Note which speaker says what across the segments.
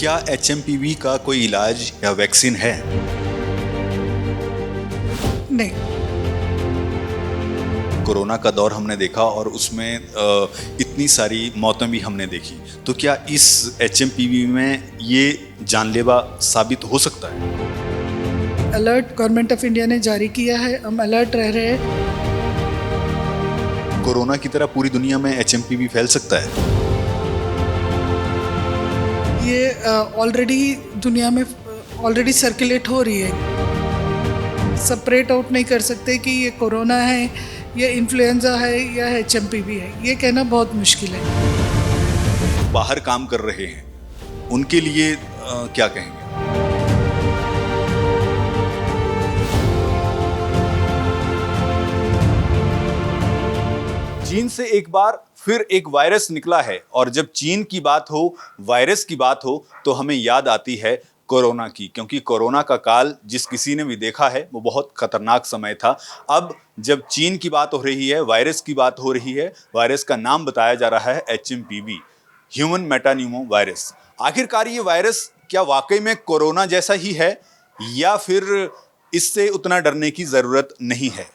Speaker 1: क्या एचएमपीवी का कोई इलाज या वैक्सीन है?
Speaker 2: नहीं।
Speaker 1: कोरोना का दौर हमने देखा और उसमें इतनी सारी मौतें भी हमने देखी। तो क्या इस एचएमपीवी में ये जानलेवा साबित हो सकता है?
Speaker 2: अलर्ट गवर्नमेंट ऑफ इंडिया ने जारी किया है, हम अलर्ट रह रहे हैं।
Speaker 1: कोरोना की तरह पूरी दुनिया में एचएमपीवी फैल सकता है?
Speaker 2: ये ऑलरेडी दुनिया में ऑलरेडी सर्कुलेट हो रही है। सेपरेट आउट नहीं कर सकते कि ये कोरोना है, ये इन्फ्लुएंजा है या एचएमपीवी है, ये कहना बहुत मुश्किल है।
Speaker 1: बाहर काम कर रहे हैं उनके लिए क्या कहेंगे? चीन से एक बार फिर एक वायरस निकला है और जब चीन की बात हो, वायरस की बात हो, तो हमें याद आती है कोरोना की, क्योंकि कोरोना का काल जिस किसी ने भी देखा है वो बहुत खतरनाक समय था। अब जब चीन की बात हो रही है, वायरस की बात हो रही है, वायरस का नाम बताया जा रहा है एचएमपीवी, ह्यूमन मेटान्यूमो वायरस। आखिरकार ये वायरस क्या वाकई में कोरोना जैसा ही है या फिर इससे उतना डरने की जरूरत नहीं है?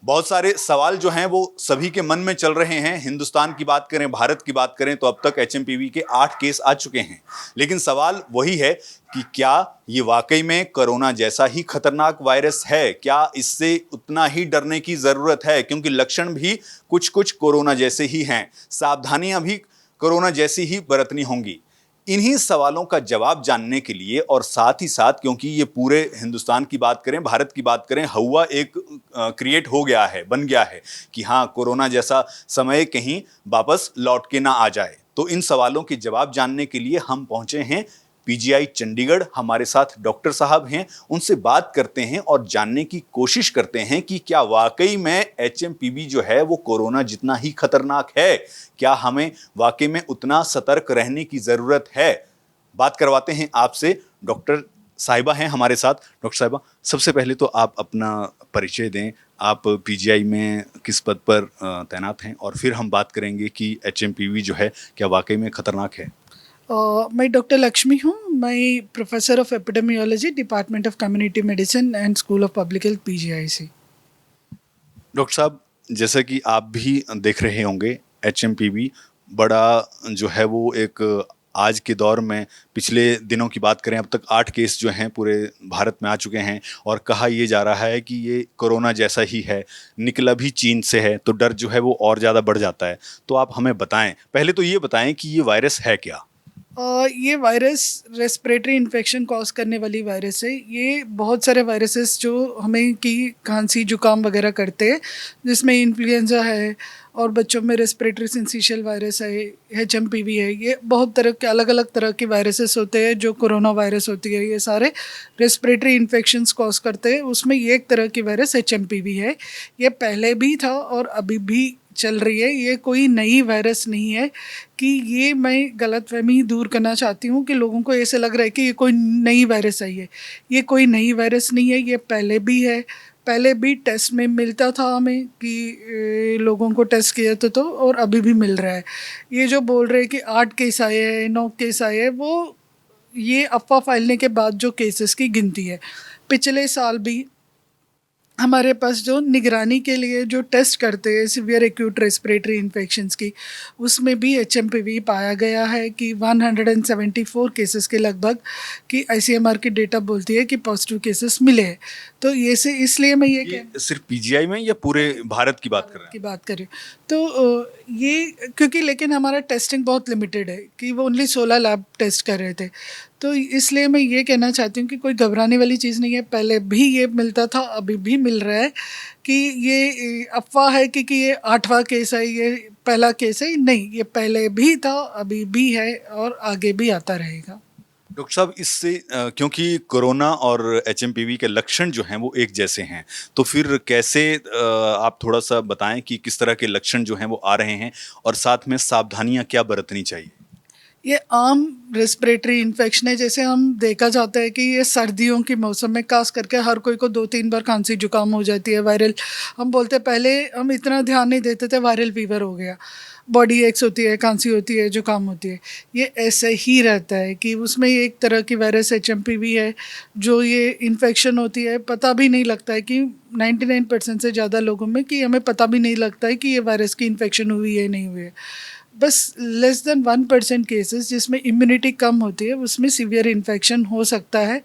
Speaker 1: बहुत सारे सवाल जो हैं वो सभी के मन में चल रहे हैं। हिंदुस्तान की बात करें, भारत की बात करें तो अब तक एचएमपीवी के 8 केस आ चुके हैं। लेकिन सवाल वही है कि क्या ये वाकई में कोरोना जैसा ही खतरनाक वायरस है? क्या इससे उतना ही डरने की जरूरत है? क्योंकि लक्षण भी कुछ कुछ कोरोना जैसे ही हैं, सावधानियां भी कोरोना जैसी ही बरतनी होंगी। इन्हीं सवालों का जवाब जानने के लिए और साथ ही साथ क्योंकि ये पूरे हिंदुस्तान की बात करें, भारत की बात करें, हवा एक क्रिएट हो गया है, बन गया है कि हाँ कोरोना जैसा समय कहीं वापस लौट के ना आ जाए। तो इन सवालों के जवाब जानने के लिए हम पहुंचे हैं पीजीआई चंडीगढ़। हमारे साथ डॉक्टर साहब हैं, उनसे बात करते हैं और जानने की कोशिश करते हैं कि क्या वाकई में एचएमपीवी जो है वो कोरोना जितना ही खतरनाक है? क्या हमें वाकई में उतना सतर्क रहने की जरूरत है? बात करवाते हैं आपसे। डॉक्टर साहिबा हैं हमारे साथ। डॉक्टर साहिबा, सबसे पहले तो आप अपना परिचय दें। आप पीजीआई में किस पद पर तैनात हैं और फिर हम बात करेंगे कि एचएमपीवी जो है क्या वाकई में खतरनाक है।
Speaker 2: मैं डॉक्टर लक्ष्मी हूँ। मैं professor of epidemiology, department of community medicine and school of public health, PGI से।
Speaker 1: डॉक्टर साहब, जैसा कि आप भी देख रहे होंगे, एचएमपीवी बड़ा जो है वो एक आज के दौर में, पिछले दिनों की बात करें अब तक 8 केस जो हैं पूरे भारत में आ चुके हैं और कहा ये जा रहा है कि ये कोरोना जैसा ही है, निकला भी चीन से है, तो डर जो है वो और ज़्यादा बढ़ जाता है। तो आप हमें बताएं, पहले तो ये बताएं कि ये वायरस है क्या?
Speaker 2: ये वायरस रेस्पिरेटरी इन्फेक्शन कॉज करने वाली वायरस है। ये बहुत सारे वायरसेस जो हमें की खांसी जुकाम वगैरह करते हैं, जिसमें इन्फ्लुएंजा है और बच्चों में रेस्पिरेटरी सिंसिशियल वायरस है, एचएमपीवी है। ये बहुत तरह के अलग अलग तरह के वायरसेस होते हैं जो कोरोना वायरस होती है। ये सारे रेस्पिरेटरी इन्फेक्शंस कॉज करते हैं। उसमें ये एक तरह की वायरस एचएमपीवी है। ये पहले भी था और अभी भी चल रही है। ये कोई नई वायरस नहीं है कि ये मैं गलतफहमी दूर करना चाहती हूँ कि लोगों को ऐसे लग रहा है कि ये कोई नई वायरस आई है। ये कोई नई वायरस नहीं है, ये पहले भी है। पहले भी टेस्ट में मिलता था हमें कि लोगों को टेस्ट किया तो और अभी भी मिल रहा है। ये जो बोल रहे हैं कि 8 केस आए हैं, 9 केस आए हैं, वो ये अफवाह फैलने के बाद जो केसेस की गिनती है। पिछले साल भी हमारे पास जो निगरानी के लिए जो टेस्ट करते हैं सीवियर एक्यूट रेस्पिरेटरी इन्फेक्शंस की, उसमें भी एचएमपीवी पाया गया है कि 174 केसेस के लगभग की आईसीएमआर की डेटा बोलती है कि पॉजिटिव केसेस मिले हैं। तो ये से इसलिए मैं
Speaker 1: ये सिर्फ पीजीआई में या पूरे भारत की बात कर रहे हैं?
Speaker 2: बात करें तो ये क्योंकि लेकिन हमारा टेस्टिंग बहुत लिमिटेड है कि वो ओनली 16 लैब टेस्ट कर रहे थे। तो इसलिए मैं ये कहना चाहती हूँ कि कोई घबराने वाली चीज़ नहीं है। पहले भी ये मिलता था, अभी भी मिल रहा है। कि ये अफवाह है कि ये 8वां केस है, ये पहला केस है, नहीं, ये पहले भी था, अभी भी है और आगे भी आता रहेगा।
Speaker 1: डॉक्टर साहब, इससे क्योंकि कोरोना और एचएमपीवी के लक्षण जो हैं वो एक जैसे हैं, तो फिर कैसे आप थोड़ा सा बताएं कि किस तरह के लक्षण जो हैं वो आ रहे हैं और साथ में सावधानियां क्या बरतनी चाहिए?
Speaker 2: ये आम रेस्पिरेटरी इन्फेक्शन है। जैसे हम देखा जाता है कि ये सर्दियों के मौसम में खास करके हर कोई को 2-3 बार खांसी जुकाम हो जाती है, वायरल। हम बोलते पहले हम इतना ध्यान नहीं देते थे, वायरल फीवर हो गया, बॉडी एक्स होती है, खांसी होती है, जुकाम होती है। ये ऐसे ही रहता है कि उसमें एक तरह की वायरस एचएमपीवी है जो ये इन्फेक्शन होती है, पता भी नहीं लगता है कि 99% से ज़्यादा लोगों में कि हमें पता भी नहीं लगता है कि ये वायरस की इन्फेक्शन हुई है नहीं हुई है। बस लेस देन 1% केसेस जिसमें इम्यूनिटी कम होती है उसमें सीवियर इन्फेक्शन हो सकता है,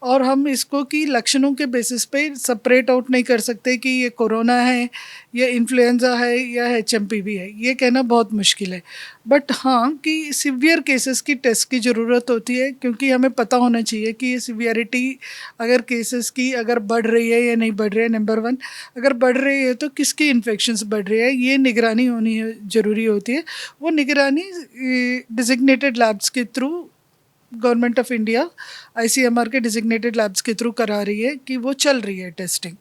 Speaker 2: और हम इसको कि लक्षणों के बेसिस पे सेपरेट आउट नहीं कर सकते कि ये कोरोना है, ये इन्फ्लुएंज़ा है या एचएमपीवी है, ये कहना बहुत मुश्किल है। बट हाँ, कि सीवियर केसेस की टेस्ट की ज़रूरत होती है, क्योंकि हमें पता होना चाहिए कि ये सीवियरिटी अगर केसेस की अगर बढ़ रही है या नहीं बढ़ रही है। नंबर 1, अगर बढ़ रही है तो किसकी इन्फेक्शंस बढ़ रही है, ये निगरानी होनी ज़रूरी होती है। वो निगरानी डिजिग्नेटेड लैब्स के through government of India ICMR के डिजिग्नेटेड लैब्स के थ्रू करा रही है कि वो चल रही है टेस्टिंग।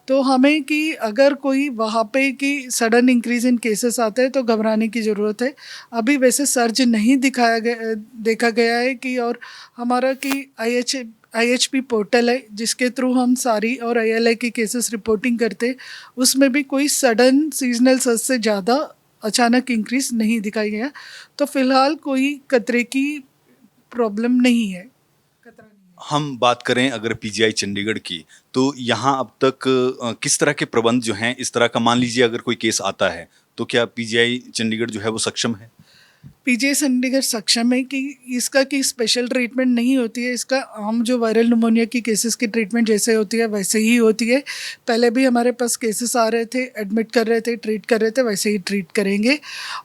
Speaker 2: तो हमें कि अगर कोई वहाँ पे कि सडन इंक्रीज इन केसेस आते हैं तो घबराने की ज़रूरत है। अभी वैसे सर्ज नहीं देखा गया है कि, और हमारा कि आईएचपी पोर्टल है जिसके थ्रू हम सारी और आईएलआई की केसेस रिपोर्टिंग करते, उसमें भी कोई सडन सीजनल सर्ज से ज़्यादा अचानक इंक्रीज नहीं दिखाई गया। तो फिलहाल कोई खतरे की प्रॉब्लम नहीं है, खतरा नहीं है।
Speaker 1: हम बात करें अगर पीजीआई चंडीगढ़ की, तो यहाँ अब तक किस तरह के प्रबंध जो हैं इस तरह का, मान लीजिए अगर कोई केस आता है तो क्या पीजीआई चंडीगढ़ जो है वो सक्षम है?
Speaker 2: पीजीआई चंडीगढ़ सक्षम है कि इसका कि स्पेशल ट्रीटमेंट नहीं होती है, इसका आम जो वायरल निमोनिया की केसेस की ट्रीटमेंट जैसे होती है वैसे ही होती है। पहले भी हमारे पास केसेस आ रहे थे, एडमिट कर रहे थे, ट्रीट कर रहे थे, वैसे ही ट्रीट करेंगे।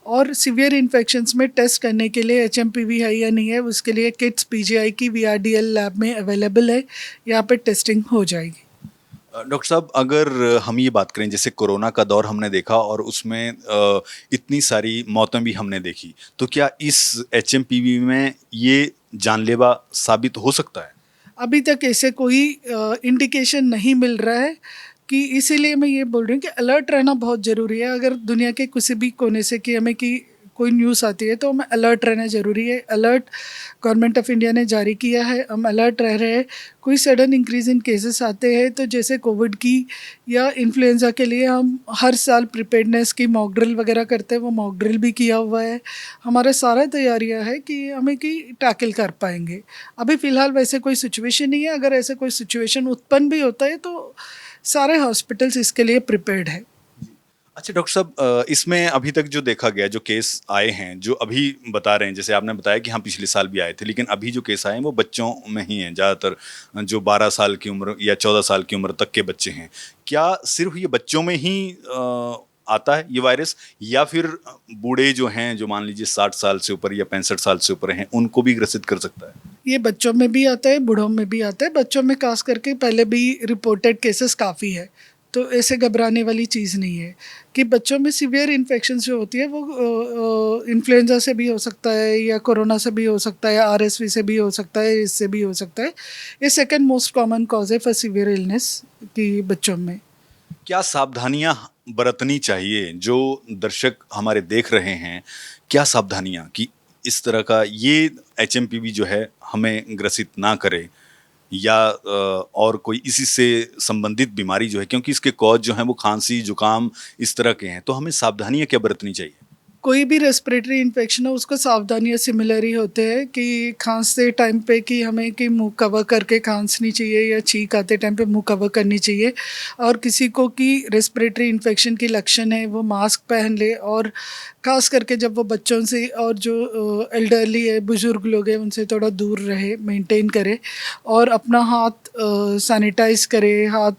Speaker 2: और सीवियर इन्फेक्शंस में टेस्ट करने के लिए एचएमपीवी है या नहीं है उसके लिए किट्स पीजीआई की वीआरडीएल लैब में अवेलेबल है, यहाँ पर टेस्टिंग हो जाएगी।
Speaker 1: डॉक्टर साहब, अगर हम ये बात करें, जैसे कोरोना का दौर हमने देखा और उसमें इतनी सारी मौतें भी हमने देखी, तो क्या इस एचएमपीवी में ये जानलेवा साबित हो सकता है?
Speaker 2: अभी तक ऐसे कोई इंडिकेशन नहीं मिल रहा है, कि इसीलिए मैं ये बोल रही हूँ कि अलर्ट रहना बहुत ज़रूरी है। अगर दुनिया के किसी भी कोने से कि हमें कि कोई न्यूज़ आती है तो हमें अलर्ट रहना ज़रूरी है। अलर्ट गवर्नमेंट ऑफ इंडिया ने जारी किया है, हम अलर्ट रह रहे हैं। कोई सडन इंक्रीज़ इन केसेस आते हैं तो जैसे कोविड की या इन्फ्लुएंज़ा के लिए हम हर साल प्रिपेयर्डनेस की मॉक ड्रिल वगैरह करते हैं, वो मॉक ड्रिल भी किया हुआ है। हमारा सारा तैयारियां है कि हमें कि टैकल कर पाएंगे। अभी फ़िलहाल वैसे कोई सिचुएशन नहीं है, अगर ऐसे कोई सिचुएशन उत्पन्न भी होता है तो सारे हॉस्पिटल्स इसके लिए प्रिपेयर्ड है।
Speaker 1: अच्छा डॉक्टर साहब, इसमें अभी तक जो देखा गया, जो केस आए हैं, जो अभी बता रहे हैं, जैसे आपने बताया कि हाँ पिछले साल भी आए थे, लेकिन अभी जो केस आए हैं वो बच्चों में ही हैं ज़्यादातर, जो 12 साल की उम्र या 14 साल की उम्र तक के बच्चे हैं। क्या सिर्फ ये बच्चों में ही आता है ये वायरस, या फिर बूढ़े जो हैं, जो मान लीजिए 60 साल से ऊपर या 65 साल से ऊपर हैं, उनको भी ग्रसित कर सकता है?
Speaker 2: ये बच्चों में भी आता है, बूढ़ों में भी आता है। बच्चों में खास करके पहले भी रिपोर्टेड केसेस काफ़ी है, तो ऐसे घबराने वाली चीज़ नहीं है। कि बच्चों में सीवियर इन्फेक्शन जो होती है वो इन्फ्लुएंजा से भी हो सकता है या कोरोना से भी हो सकता है, आरएसवी से भी हो सकता है, इससे भी हो सकता है। ये सेकंड मोस्ट कॉमन कॉज है फॉर सीवियर इलनेस की बच्चों में।
Speaker 1: क्या सावधानियां बरतनी चाहिए, जो दर्शक हमारे देख रहे हैं, क्या सावधानियां कि इस तरह का ये एचएमपीवी जो है हमें ग्रसित ना करे, या और कोई इसी से संबंधित बीमारी जो है, क्योंकि इसके कॉज जो हैं वो खांसी जुकाम इस तरह के हैं, तो हमें सावधानियां क्या बरतनी चाहिए?
Speaker 2: कोई भी रेस्पिरेटरी इन्फेक्शन हो उसको सावधानियाँ सिमिलर ही होते हैं कि खांसते टाइम पे कि हमें कि मुंह कवर करके खांसनी चाहिए या छींक आते टाइम पे मुंह कवर करनी चाहिए। और किसी को कि रेस्पिरेटरी इन्फेक्शन की लक्षण है वो मास्क पहन ले, और ख़ास करके जब वो बच्चों से और जो एल्डरली है, बुज़ुर्ग लोग हैं, उनसे थोड़ा दूर रहे, मेंटेन करे, और अपना हाथ सैनिटाइज़ करे, हाथ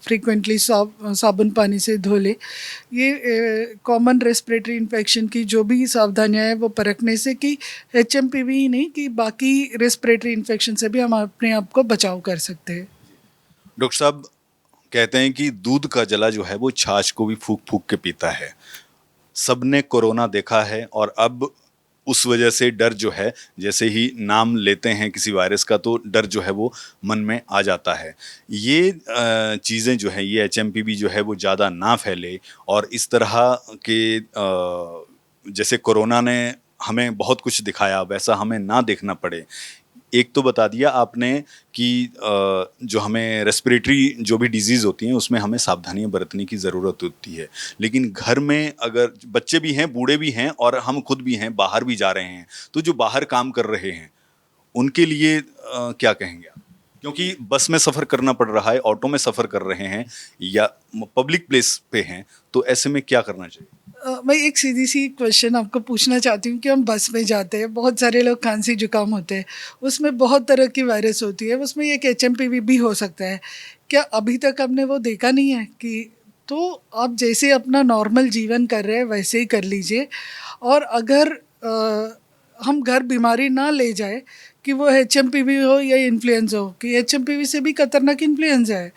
Speaker 2: फ्रीक्वेंटली साबुन पानी से धो ले। ये कॉमन रेस्पिरेटरी इन्फेक्शन की जो भी सावधानियाँ हैं वो परखने से कि एचएमपीवी ही नहीं कि बाकी रेस्पिरेटरी इन्फेक्शन से भी हम अपने आप को बचाव कर सकते हैं।
Speaker 1: डॉक्टर साहब, कहते हैं कि दूध का जला जो है वो छाछ को भी फूक फूक के पीता है। सबने कोरोना देखा है और अब उस वजह से डर जो है, जैसे ही नाम लेते हैं किसी वायरस का तो डर जो है वो मन में आ जाता है। ये चीज़ें जो हैं, ये एचएमपीवी जो है वो ज़्यादा ना फैले, और इस तरह के जैसे कोरोना ने हमें बहुत कुछ दिखाया, वैसा हमें ना देखना पड़े। एक तो बता दिया आपने कि जो हमें रेस्पिरेटरी जो भी डिजीज़ होती हैं उसमें हमें सावधानियां बरतने की ज़रूरत होती है, लेकिन घर में अगर बच्चे भी हैं, बूढ़े भी हैं और हम खुद भी हैं, बाहर भी जा रहे हैं, तो जो बाहर काम कर रहे हैं उनके लिए क्या कहेंगे आप? क्योंकि बस में सफ़र करना पड़ रहा है, ऑटो में सफ़र कर रहे हैं या पब्लिक प्लेस पे हैं, तो ऐसे में क्या करना चाहिए?
Speaker 2: मैं एक सीधी सी क्वेश्चन आपको पूछना चाहती हूँ कि हम बस में जाते हैं, बहुत सारे लोग खांसी जुकाम होते हैं, उसमें बहुत तरह की वायरस होती है, उसमें एक एचएमपीवी भी हो सकता है। क्या अभी तक हमने वो देखा नहीं है कि तो आप जैसे अपना नॉर्मल जीवन कर रहे हैं वैसे ही कर लीजिए। और अगर हम घर बीमारी ना ले जाए कि वो एचएमपीवी हो या इन्फ्लुएंजा हो, कि एचएमपीवी से भी खतरनाक इन्फ्लुएंजा है,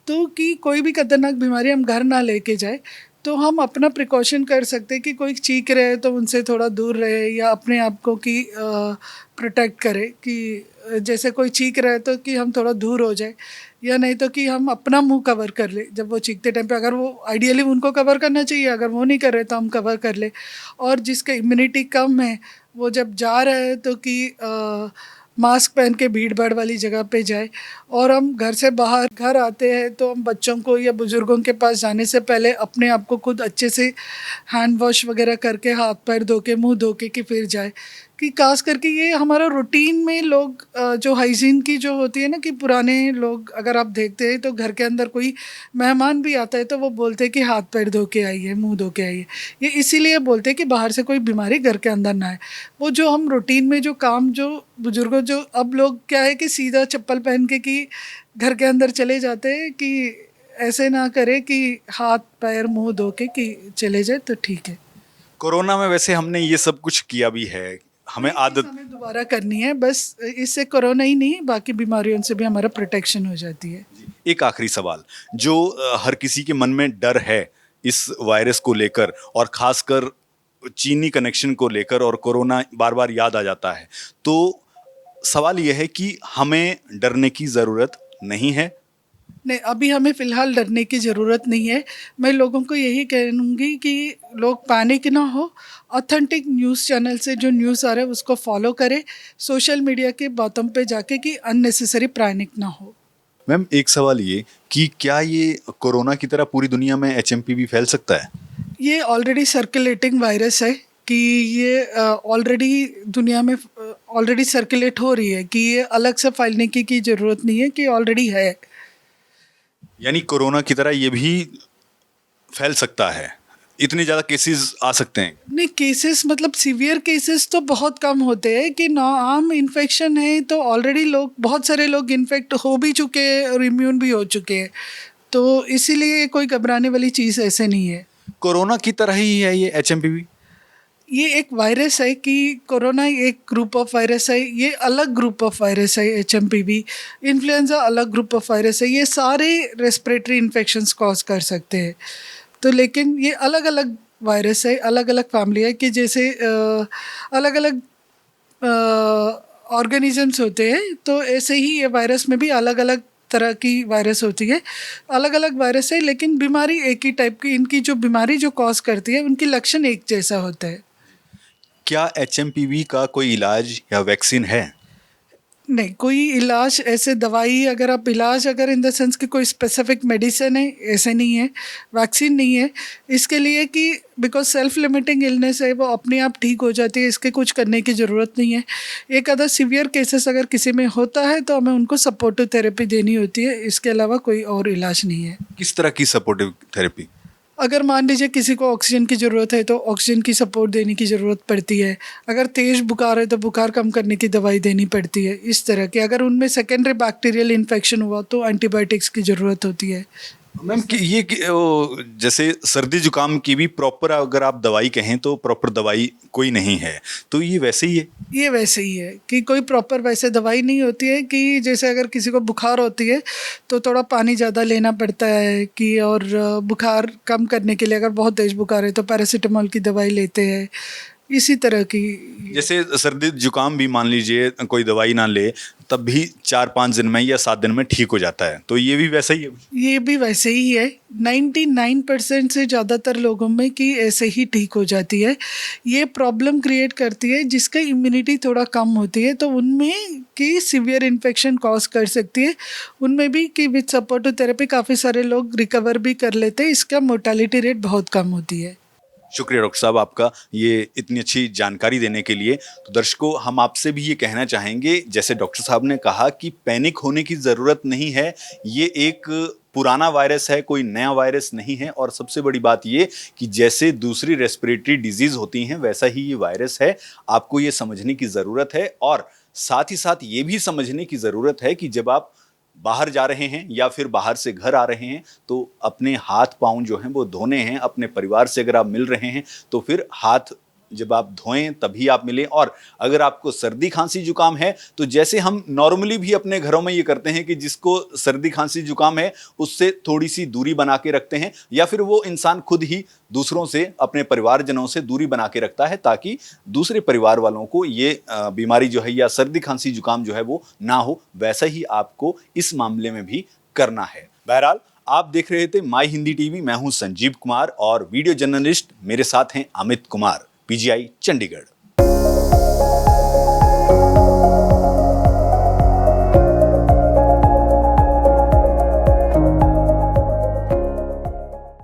Speaker 2: तो कि कोई भी खतरनाक बीमारी हम घर ना लेके जाए, तो हम अपना प्रिकॉशन कर सकते हैं कि कोई चीख रहे है तो उनसे थोड़ा दूर रहे या अपने आप को कि प्रोटेक्ट करे कि जैसे कोई चीख रहा है तो कि हम थोड़ा दूर हो जाए, या नहीं तो कि हम अपना मुंह कवर कर ले जब वो चीखते टाइम पे। अगर वो आइडियली उनको कवर करना चाहिए, अगर वो नहीं कर रहे तो हम कवर कर ले। और जिसका इम्यूनिटी कम है वो जब जा रहे हैं तो कि मास्क पहन के भीड़ भाड़ वाली जगह पे जाए। और हम घर से बाहर घर आते हैं तो हम बच्चों को या बुज़ुर्गों के पास जाने से पहले अपने आप को खुद अच्छे से हैंड वॉश वगैरह करके, हाथ पैर धो के, मुँह धो के फिर जाए। कि खास करके ये हमारा रूटीन में लोग जो हाइजीन की जो होती है ना, कि पुराने लोग अगर आप देखते हैं तो घर के अंदर कोई मेहमान भी आता है तो वो बोलते हैं कि हाथ पैर धो के आइए, मुंह धो के आइए। ये इसीलिए बोलते हैं कि बाहर से कोई बीमारी घर के अंदर ना आए। वो जो हम रूटीन में जो काम जो बुजुर्गों जो अब लोग क्या है कि सीधा चप्पल पहन के कि घर के अंदर चले जाते हैं, कि ऐसे ना करे कि हाथ पैर मुंह धो के कि चले जाए तो ठीक है।
Speaker 1: कोरोना में वैसे हमने ये सब कुछ किया भी है, हमें आदत।
Speaker 2: हमें दोबारा करनी है, बस इससे कोरोना ही नहीं बाकी बीमारियों से भी हमारा प्रोटेक्शन हो जाती है।
Speaker 1: एक आखिरी सवाल, जो हर किसी के मन में डर है इस वायरस को लेकर, और खासकर चीनी कनेक्शन को लेकर, और कोरोना बार बार याद आ जाता है, तो सवाल यह है कि हमें डरने की ज़रूरत नहीं है।
Speaker 2: नहीं, अभी हमें फ़िलहाल डरने की ज़रूरत नहीं है। मैं लोगों को यही कहूँगी कि लोग पैनिक ना हो, ऑथेंटिक न्यूज़ चैनल से जो न्यूज़ आ रहा है उसको फॉलो करें, सोशल मीडिया के बातों पे जाके कि अननेसेसरी पैनिक ना हो।
Speaker 1: मैम, एक सवाल ये कि क्या ये कोरोना की तरह पूरी दुनिया में एचएमपी फैल सकता है?
Speaker 2: ये ऑलरेडी सर्कुलेटिंग वायरस है, कि ये ऑलरेडी दुनिया में ऑलरेडी सर्कुलेट हो रही है, कि ये अलग से फैलने की ज़रूरत नहीं है, कि ऑलरेडी है।
Speaker 1: यानी कोरोना की तरह ये भी फैल सकता है, इतने ज़्यादा केसेस आ सकते हैं?
Speaker 2: नहीं, केसेस मतलब सीवियर केसेस तो बहुत कम होते हैं, कि ना आम इन्फेक्शन है तो ऑलरेडी लोग बहुत सारे लोग इन्फेक्ट हो भी चुके हैं और इम्यून भी हो चुके हैं, तो इसीलिए कोई घबराने वाली चीज़ ऐसे नहीं है।
Speaker 1: कोरोना की तरह ही है ये एचएमपी?
Speaker 2: ये एक वायरस है, कि कोरोना एक ग्रुप ऑफ वायरस है, ये अलग ग्रुप ऑफ वायरस है एचएमपीवी। इन्फ्लुएंजा अलग ग्रुप ऑफ वायरस है, ये सारे रेस्पिरेटरी इन्फेक्शंस कॉज कर सकते हैं। तो लेकिन ये अलग अलग वायरस है, अलग अलग फैमिली है, कि जैसे अलग अलग ऑर्गेनिजम्स होते हैं, तो ऐसे ही ये वायरस में भी अलग अलग तरह की वायरस होती है, अलग अलग वायरस है, लेकिन बीमारी एक ही टाइप की, इनकी जो बीमारी जो कॉज करती है उनकी लक्षण एक जैसा होता है।
Speaker 1: क्या एचएमपीवी का कोई इलाज या वैक्सीन है?
Speaker 2: नहीं, कोई इलाज ऐसे दवाई अगर आप इलाज अगर इन द सेंस कि कोई स्पेसिफिक मेडिसिन है, ऐसे नहीं है, वैक्सीन नहीं है इसके लिए, कि बिकॉज सेल्फ लिमिटिंग इलनेस है, वो अपने आप ठीक हो जाती है, इसके कुछ करने की ज़रूरत नहीं है। एक आधा सीवियर केसेस अगर किसी में होता है तो हमें उनको सपोर्टिव थेरेपी देनी होती है, इसके अलावा कोई और इलाज नहीं है।
Speaker 1: किस तरह की सपोर्टिव थेरेपी?
Speaker 2: अगर मान लीजिए किसी को ऑक्सीजन की ज़रूरत है तो ऑक्सीजन की सपोर्ट देने की ज़रूरत पड़ती है, अगर तेज़ बुखार है तो बुखार कम करने की दवाई देनी पड़ती है, इस तरह की। अगर उनमें सेकेंडरी बैक्टीरियल इन्फेक्शन हुआ तो एंटीबायोटिक्स की ज़रूरत होती है।
Speaker 1: मैम कि ये जैसे सर्दी जुकाम की भी प्रॉपर अगर आप दवाई कहें तो प्रॉपर दवाई कोई नहीं है, तो ये वैसे ही है?
Speaker 2: ये वैसे ही है, कि कोई प्रॉपर वैसे दवाई नहीं होती है, कि जैसे अगर किसी को बुखार होती है तो थोड़ा पानी ज़्यादा लेना पड़ता है, कि और बुखार कम करने के लिए अगर बहुत तेज़ बुखार है तो पैरासीटामोल की दवाई लेते हैं, इसी तरह की।
Speaker 1: जैसे सर्दी जुकाम भी मान लीजिए कोई दवाई ना ले तब भी 4-5 दिन में या 7 दिन में ठीक हो जाता है, तो ये भी वैसा ही है।
Speaker 2: ये भी वैसे ही है, 99% से ज़्यादातर लोगों में कि ऐसे ही ठीक हो जाती है। ये प्रॉब्लम क्रिएट करती है जिसका इम्यूनिटी थोड़ा कम होती है, तो उनमें कि सीवियर इन्फेक्शन कॉज कर सकती है। उनमें भी कि विद सपोर्टिव थेरेपी काफ़ी सारे लोग रिकवर भी कर लेते हैं, इसका मोर्टालिटी रेट बहुत कम होती है।
Speaker 1: शुक्रिया डॉक्टर साहब आपका ये इतनी अच्छी जानकारी देने के लिए। तो दर्शकों, हम आपसे भी ये कहना चाहेंगे, जैसे डॉक्टर साहब ने कहा कि पैनिक होने की ज़रूरत नहीं है, ये एक पुराना वायरस है, कोई नया वायरस नहीं है। और सबसे बड़ी बात ये कि जैसे दूसरी रेस्पिरेटरी डिजीज़ होती हैं वैसा ही ये वायरस है, आपको ये समझने की ज़रूरत है। और साथ ही साथ ये भी समझने की ज़रूरत है कि जब आप बाहर जा रहे हैं या फिर बाहर से घर आ रहे हैं तो अपने हाथ पाँव जो हैं वो धोने हैं। अपने परिवार से अगर आप मिल रहे हैं तो फिर हाथ जब आप धोएं तभी आप मिलें। और अगर आपको सर्दी खांसी जुकाम है तो जैसे हम नॉर्मली भी अपने घरों में ये करते हैं कि जिसको सर्दी खांसी जुकाम है उससे थोड़ी सी दूरी बना के रखते हैं, या फिर वो इंसान खुद ही दूसरों से, अपने परिवारजनों से दूरी बना के रखता है ताकि दूसरे परिवार वालों को ये बीमारी जो है या सर्दी खांसी जुकाम जो है वो ना हो। वैसा ही आपको इस मामले में भी करना है। बहरहाल, आप देख रहे थे माई हिंदी टीवी। मैं हूं संजीव कुमार और वीडियो जर्नलिस्ट मेरे साथ हैं अमित कुमार, पीजीआई चंडीगढ़।